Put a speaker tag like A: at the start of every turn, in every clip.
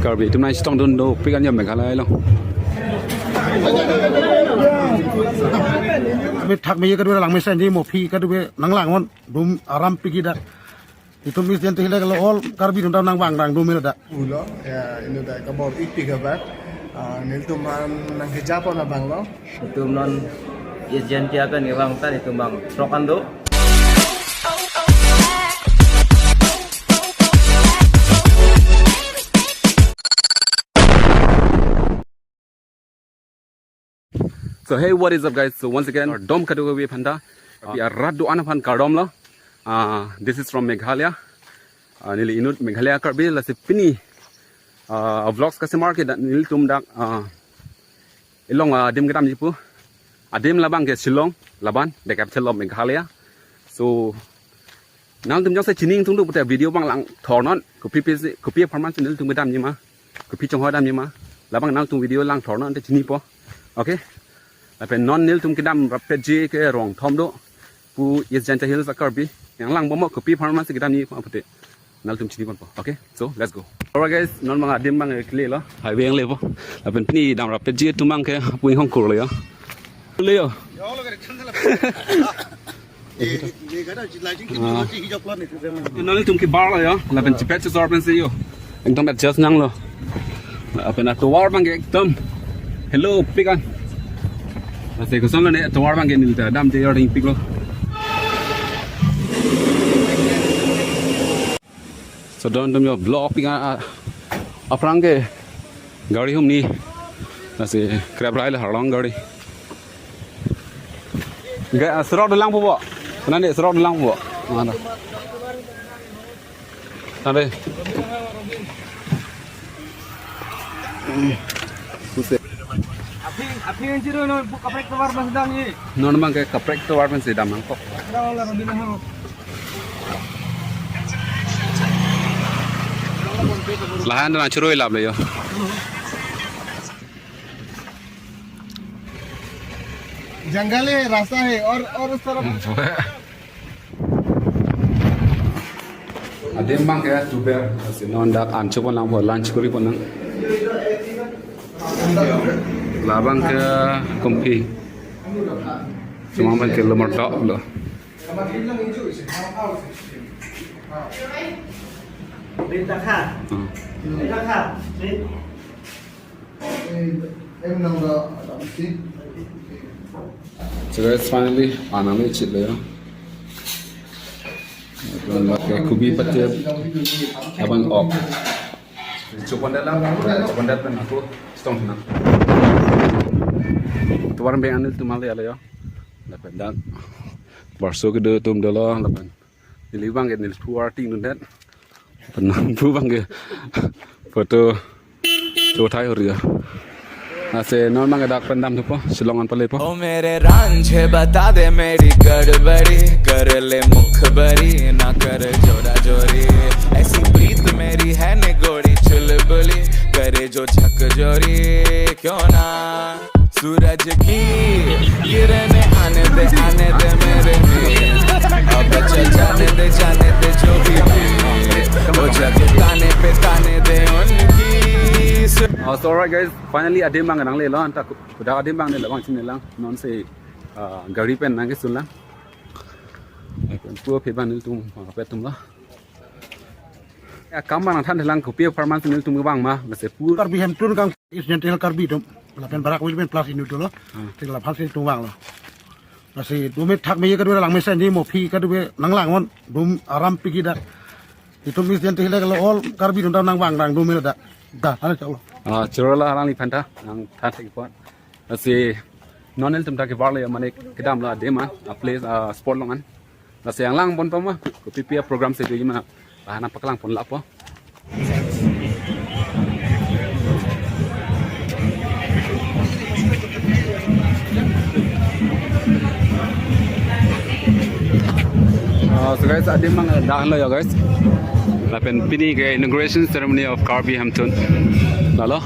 A: Karbi tum nai stong dun do pikan yam Meghalaya lo.
B: Be thak me kadue lang me sen ji mo phi kadue nang lang on dum aram pigi da itu mis jen teh le all Karbi dum nang bang dang dum da
C: ulo ya ino da kabor ipiga bat nil tuman nang hijab na banglo
D: itu non izin tiakan iwang tadi itu bang trokando.
A: So hey, what is up guys? So once again, Dom Kadugawi Panda. We are Radu Anapan Kardom lo. This is from Meghalaya. Nili inut Meghalaya Karbi la sipini vlogs kasi market nil tumdak ilong adim gedam jipu. Adim labang ke Shillong laban the capital of Meghalaya. So nang tum jong sa chining tung du puta video bang lang thornon kopi performance nil tum gedam jima. Kopi chong hodam jima. Labang nang tum video lang thornon te chini po. Okay? Lapen non nil tum kidam rapedji ke rong thom do pu is janta hills Karbi yang lang bomo kopi performance kidam ni pa pute nal tum chini pon po. Okay, so let's go. Alright guys, non mga dim bang kle lo highway ang lepo lapen pini dam rapedji tumang ke puing hong kur lo yo leo non tum ki bar lo yo lapen chipet sorben se yo ekdom adjust nang lo lapen atwar bang ekdom hello pikan Masih kosong lo nih, tuar bang gini tuh, dam jadi orang pik lo. So don yo blog pinga aprang ke gari hum ni, masih crab rail harlang gari. Gak serot dalang po, nanti serot dalang po, mana? Nanti.
D: Api yang ciro non kaprek tawar masdam ni.
A: Non mang ke kaprek tawar men sedam mang kok. Lahan na churo ilab le yo.
C: जंगल है रास्ता है और उस तरफ
A: Adem bang ke tuber non dak ancho pon lang po lunch kuri pon nang. Labang ke kompi. Cuma bang ke lemar tok lo.
D: Bintang kah? Bintang kah?
C: em nang da si
A: So guys, finally anam ni chit le yo. Don pakai kubi patip abang ok. Coba dalam aku stong nak. Tuaran beng anil tu malay ala yo. Lapan dan barso ke de tum dalo lapan. Dilibang ke nil tuar ting nundet. Penang pu bang ke foto cotai horia. Nase non mang dak pendam tu po silongan pale po.
E: ओ मेरे रांझे बता दे मेरी गड़बड़ी कर ले मुखबरी ना कर जोड़ा जोरी ऐसी प्रीत मेरी है निगोड़ी चुलबुली करे जो झक जोरी क्यों ना सूरज की गिरने आने दे मेरे नींद अब चल जाने दे जो भी वो जग ताने दे उनकी
A: So alright guys, finally adem bang nang le lo anta kuda adem bang ne labang chin lang non se gari pen nang ke sun lang. Pu phe ban nil tum pe tum lo. Ya kam bang than lang ko pe performance nil tum bang ma se pu
B: Karbi hem tun kang is jen teh Karbi dum lapen barak wil ben plus inu tu lo ting la phang tum bang lo masih dum thak me kadue lang me sen ji mo phi kadue nang lang on dum aram pigi da itu mis jen teh le all Karbi dum nang bang dang dum da ana chalo
A: Churala harang ni panta ang thatik pot. Si nonel tum tak barle mane kedam la adem a place sport longan. Si ang lang bon pama ko PPA program se di mana bahana paklang pon la po. So guys, adem mang dah lo ya guys. Lapen pini ke inauguration ceremony of Karbi Hampton. Lalo.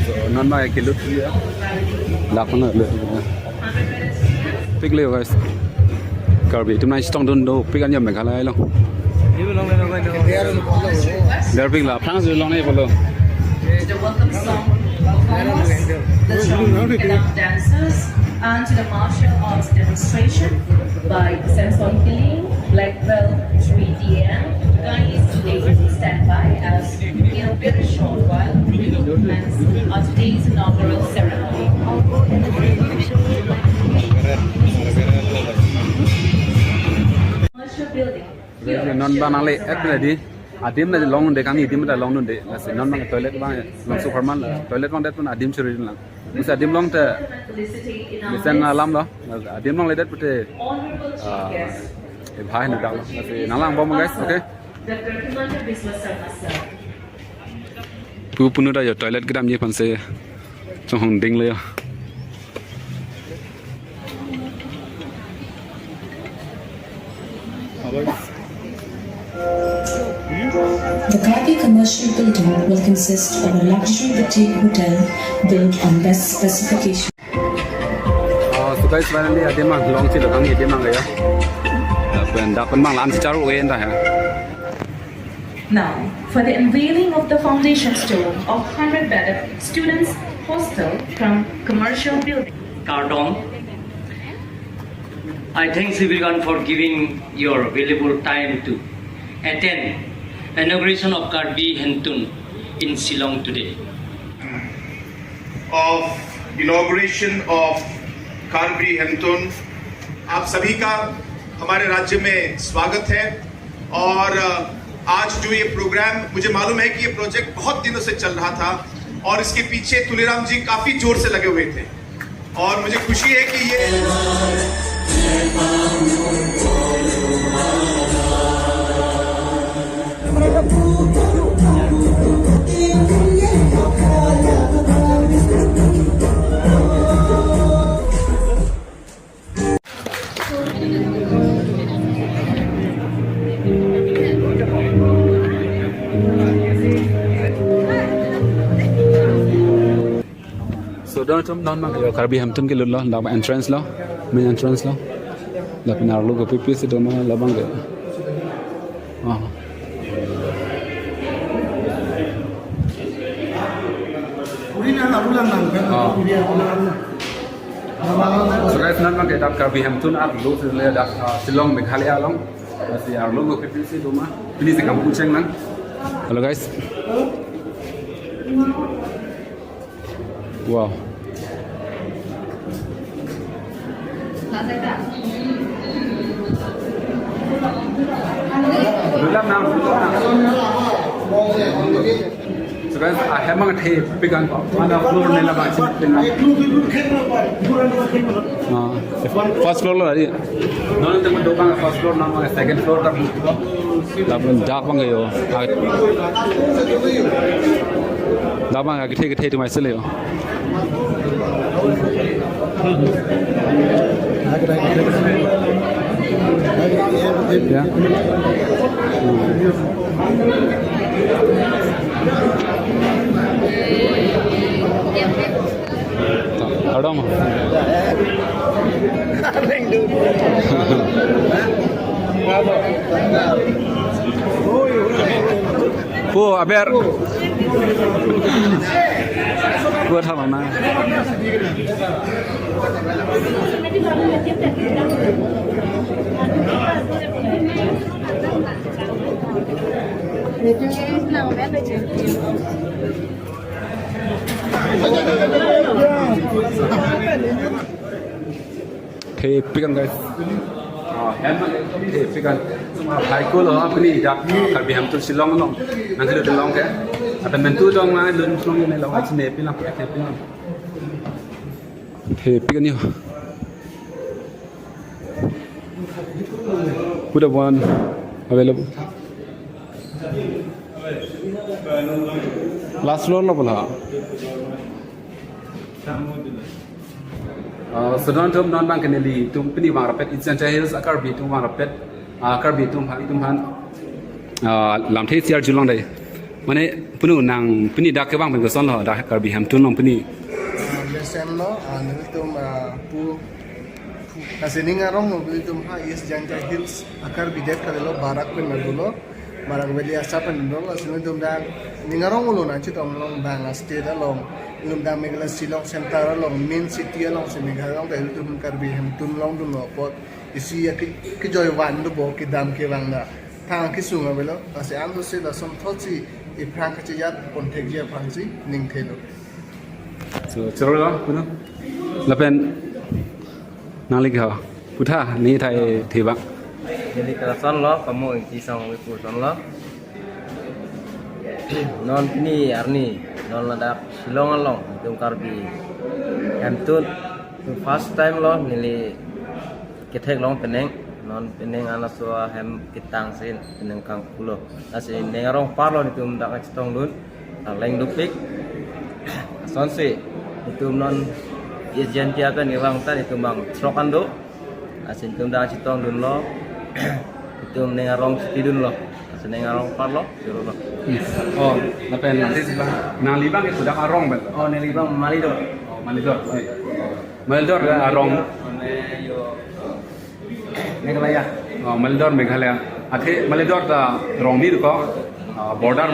A: So non mai ke lut dia. Lakon le. Pig le guys. Karbi tum nai stong don do pikan yam Meghalaya lo. Derping lah, France long ni bolo.
F: The welcome song performance, the strong enough dancers, and to the martial arts demonstration by Samson Killing, Black Belt 3DM. Guys, please stand by as in a very short while we will commence our today's inaugural ceremony. Commercial building.
A: Non bang nang le at bila di. Adim na long de kami adim na long nun de. Nasi non bang toilet bang long superman toilet bang dat pun adim curi lang. Musa adim long te. Misan alam lo. Adim long le dat pute.
F: Honorable Chief Guest,
A: Bhai na dak. Nasi nalang bom guys, okay.
F: Dr. Himanta Biswa Sarma sir.
A: Pu punu da yo toilet gram ye pan se. Trong hong ding le yo.
G: The Karbi commercial building will consist of a luxury boutique hotel built on best specifications.
A: So guys, finally adim mang long chi lo kami adim mang le yo. Pen dapat mang lam secara uen dah ya.
F: Now, for the unveiling of the foundation stone of 100-bedded students' hostel from commercial building.
H: Kardom. I thank Civilian for giving your valuable time to attend inauguration of Karbi Hentun in Shillong today.
I: Of inauguration of Karbi हेम्टन आप सभी का हमारे राज्य में स्वागत है। और आज जो ये प्रोग्राम, मुझे मालूम है कि ये प्रोजेक्ट बहुत दिनों से चल रहा था और इसके पीछे तुलेराम जी काफी जोर से लगे हुए थे और मुझे खुशी है कि ये
A: So don't mang yo Karbi Hampton ke lo la entrance lo, main entrance lo. La pinar lo ko pipi se doma la bang ke. So guys, nan mang ke dak Karbi Hampton ar lo se le dak Shillong Meghalaya long. Masih ar lo ko pipi se doma. Ini se kampung Cheng nang. Hello guys. Wow. So guys, I have a tape begun on the floor nila ba first floor lo ari non te mo dokang first floor na mga second floor ta lapon dak bang yo dabang ga ke tu mai sele yo ya Adam. Pu aber. Buat apa mana? Tepikan guys. Emang tepikan. Cuma haiku loh apa ni? Jak Karbi Hampton Shillong loh. Nanti lu Shillong ke? Ada mentu dong lah. Lu Shillong ni loh. Aci nepilang. Tepilang. Tepikan yo. Udah one available. Last floor lah pula. Sedang non bang kenali tum pini bang rapet East Hills Karbi tum bang rapet Karbi tum han lam thei siar julong dai mane punu nang pini dak ke bang pen son lo dak Karbi Hampton long pini
C: lesem no tum pu kasi ningarong no tum ha East Hills Karbi det kalelo barak pen nadulo marang beli asapan dong la sini tum dan ningarong ulo na chitong long bang state along ilum dang megala Shillong center along main city along se Meghalaya ta tum Karbi Hamtun long dum no pot isi ya ki joy wan do bo ki dam ke wang na thang ki sunga belo ase am do se da som thochi i prang ka chiyat pon thek je phang si ning thelo
A: so chero lo puno la pen nang lik ha putha ni thai thi bang
D: Jadi kerasan lo, kamu kisang wipu son lo. Non ini arni, non ladak Shillong along, tum Karbi Hamtun. First time lo nili ketek long peneng, non peneng anak suah hem kitang sin peneng kang pulo. Nasi nengarong parlo tum dak cetong dun, leng dupik. Sonsi itu non ijen tiaga ni bang tan itu bang Trokando. Nasi tum dak cetong dun lo. Itu nengarong tidun lo, nengarong parlo, suruh lo.
A: oh la pen nang libang itu dak arong bel
D: Oh, nelibang Malidor.
A: oh Malidor arong
D: Meghalaya.
A: oh Malidor Meghalaya athe Malidor da rong ni ko border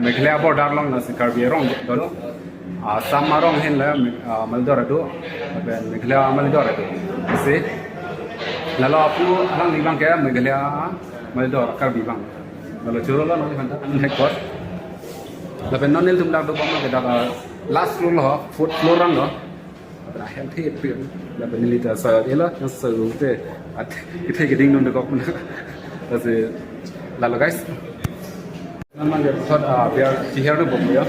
A: Meghalaya border long na Karbi rong do Assam arong hen la Malidor do ben Meghalaya Malidor do se lalu aku orang libang ke Meghalaya Malidor Karbi bang lalu churu lo nang phanta hekot lalu non nil tum dak do bang ke dak last floor lo fourth floor rang lo ada health pin lalu nilita sa ela sa te at kita geding non ko lalu guys memang dia thot biar cihar do bom ya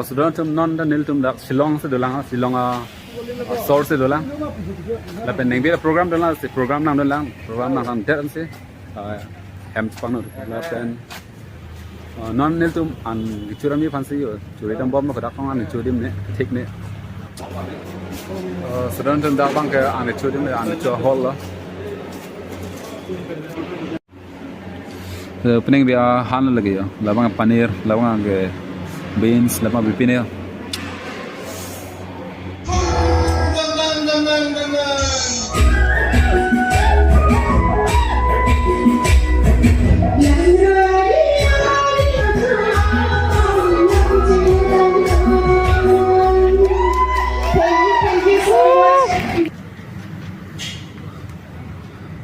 A: sudah tum non dan nil tum dak Shillong se dolang Shillong source se dolang la pen neng bela program dolang se program nang dolang program nang der se hem panu la pen non nil tum an churami fansi churi tam bom ko dak phong an churim ne thik ne sudah tum dak bang ke an churim ne an cho hol la pening dia han lagi ya labang paneer labang ke beans lepas bipinnya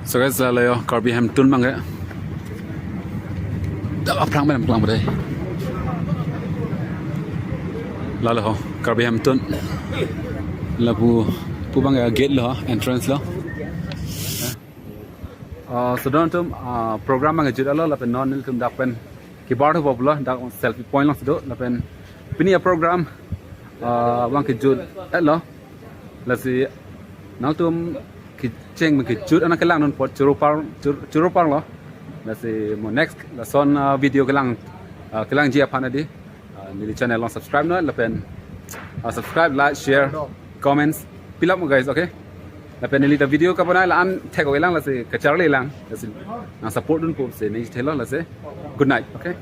A: so guys là Karbi Hamtun bang ya dah perang đây lalu ho Karbi Hamtun lalu bang gate lo entrance lo sudah tum program bang jud lo lapen non tum dapen keyboard ho lo dak selfie point lo sudah lapen pini program bang jud lo lasi nang tum kiceng bang jud anak kelang non pot curupar lo lasi mo next la son video kelang jia panadi di channel long subscribe no lapen subscribe like share comments pilap mo guys okay lapen nilita video ka panai la an tag ko lang la se kachar le lang la se support dun po se nei thelo la se good night okay